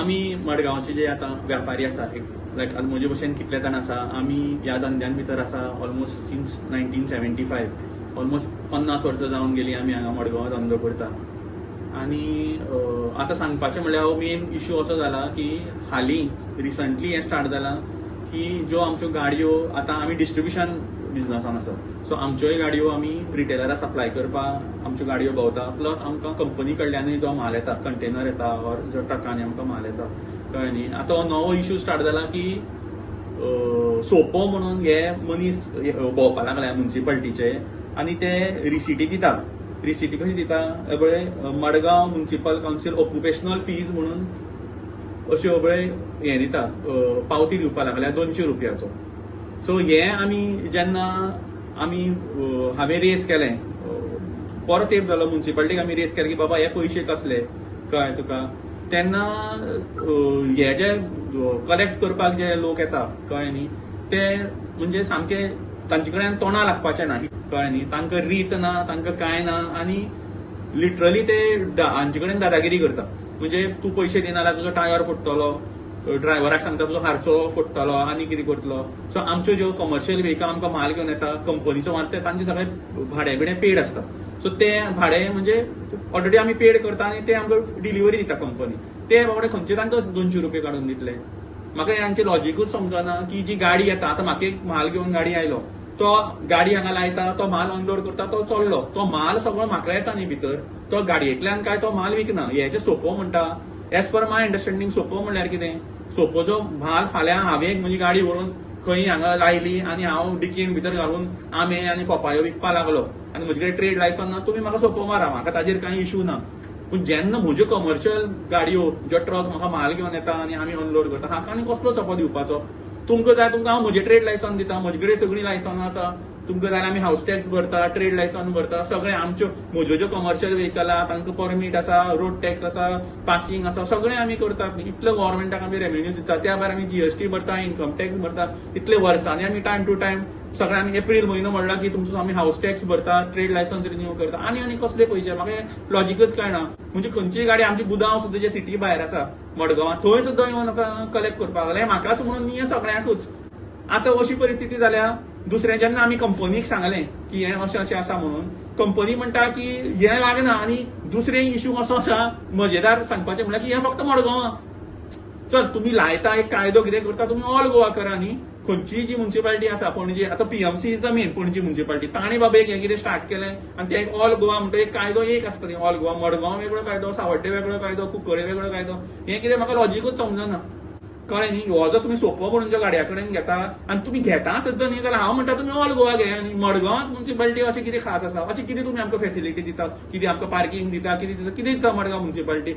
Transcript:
आमी मडगांवचे जे आता व्यापारी आसा लायक म्हजे भशेन कितले जाण आसा आमी ह्या धंद्यान भितर आसा ऑलमोस्ट सिन्स 1975 ऑलमोस्ट 50 वर्सां जावन गेली आमी हांगा मडगांव धंदो करता. आनी आतां सांगपाचें म्हणल्यार हो मेन इश्यू असो जाला की हालीं रिसंटली हें स्टार्ट जालां की ज्यो आमच्यो गाडयो आतां आमी डिस्ट्रिब्युशन बिझनसान आसा सो आमच्योय गाडयो आमी रिटेलराक सप्लाय करपाक आमच्यो गाडयो भोंवता प्लस आमकां कंपनी कडल्यानूय जो माल येता कंटेनर येता ऑर जो ट्रकांनी आमकां माल येता कळ्ळें न्ही. आतां हो नवो इश्यू स्टार्ट जाला की सोपो म्हणून हे मनीस भोंवपाक लागल्या म्युन्सिपालिटीचे आनी ते रिसिटी दिता. रिसिटी कशी दिता पळय Madgaon municipal council occupational fees म्हणून अश्यो पळय हें दिता पावती दिवपाक लागल्या 200 रुपयाचो. सो हें आमी जेन्ना हांवें रेस केलें बरो तेंप जालो म्युन्सिपालिटीक आमी रेस केलें की बाबा हे पयशे कसले कळ्ळें तुका. तेन्ना हे जे कलेक्ट करपाक जे लोक येता कळ्ळें न्ही ते म्हणजे सामके तांचे कडेन तोंडां लागपाचें ना कळ्ळें न्ही. तांकां रीत ना तांकां कांय ना आनी लिटरली ते हांचे कडेन दादागिरी करता. म्हणजे तूं पयशे दिना जाल्यार तुजो टायर फुट्टलो ड्रायव्हराक सांगता तुजो हारचो फुट्टलो आनी कितें करतलो. सो आमच्यो ज्यो कमर्शियल व्हेकल आमकां माल घेवन येता कंपनीचो माल ते तांचे सगळें भाडें बिडें पेड आसता. सो ते भाडें म्हणजे ऑलरेडी आमी पेड करता आनी ते आमकां डिलिव्हरी दिता कंपनी. ते बाबडे खंयचे तांकां 200 रुपये काडून दितले. म्हाका हांचे लॉजिकूच समजना की जी गाडी येता आतां म्हाका एक माल घेवन गाडी आयलो तो गाडी हांगा लायता तो माल अनलोड करता तो चल्लो तो माल सगळो म्हाका येता न्ही भितर तो गाडयेंतल्यान काय तो माल विकना. हेचे सोपो म्हणटा एज पर माय अंडरस्टँडिंग सोपो म्हणल्यार कितें सोपोचो माल फाल्यां हांवें म्हजी गाडी व्हरून खंय हांगा लायली आनी हांव डिकीन भितर घालून आंबे आनी पपायो विकपाक लागलो आनी म्हजे कडेन ट्रेड लायसन ना तुमी म्हाका सोपो मारा म्हाका ताजेर कांय इश्यू ना. पूण जेन्ना म्हज्यो कमर्शियल गाडयो ज्यो ट्रक म्हाका माल घेवन येता आनी आमी अनलोड करता हाका आनी कसलो सोपो दिवपाचो. तुमकां जाय तुमकां हांव म्हजें ट्रेड लायसन दिता म्हजे कडेन सगळीं लायसनां आसा. तुमकां जाय आमी हावस टॅक्स भरता ट्रेड लायसन भरता सगळें आमच्यो म्हज्यो ज्यो कमर्शियल व्हेकल आहा तांकां परमीट आसा रोड टॅक्स आसा पासिंग आसा सगळें आमी करता. इतलो गव्हर्मेंटाक आमी रेव्हेन्यू दिता त्या भायर आमी जीएसटी भरता इन्कम टॅक्स भरता. इतले वर्सांनी आमी टायम टू टायम सगळें आमी एप्रील म्हयनो म्हणला की तुमचो आमी हावस टॅक्स भरता ट्रेड लायसन्स रिन्यू करता आनी कसले पयशे म्हाका लॉजिकच कळना. म्हणजे खंयची गाडी आमची गुदांव सुद्दां जे सिटी भायर आसा मडगांवां थंय सुद्दां येवन आतां कलेक्ट करपाक लागले म्हाकाच म्हणून न्ही सगळ्यांकूच. आतां अशी परिस्थिती जाल्या दुसऱ्या जेन्ना आमी कंपनीक सांगलें की हें अशें अशें आसा म्हणून कंपनी म्हणटा की हें लागना आनी दुसरे इश्यू असो आसा मजेदार सांगपाचें म्हणल्यार की हें फक्त मडगांवां. चल तुमी लायता एक कायदो कितें करता तुमी ऑल गोवा करा न्ही. खंयची जी म्युन्सिपालिटी आसा पणजी आतां PMC is the main Panaji municipality ताणें बाबा एक हें कितें स्टार्ट केलें आनी ते एक ऑल गोवा म्हणटा एक कायदो एक आसता न्ही ऑल गोवा मडगांव वेगळो कायदो सावड्डे वेगळो कायदो कुंकळे वेगळो कायदो हें कितें म्हाका लॉजिकूच समजना कळ्ळें न्ही. हो जर तुमी सोपो म्हणून ज्या गाडया कडेन घेता आनी तुमी घेता सुद्दां न्ही जाल्यार हांव म्हणटा तुमी ऑल गोवा घे आनी मडगांवांत म्युन्सिपालिटी अशें कितें खास आसा अशें कितें तुमी आमकां फेसिलिटी दिता कितें आमकां पार्किंग दिता कितें दिता मडगांव म्युन्सिपालिटी.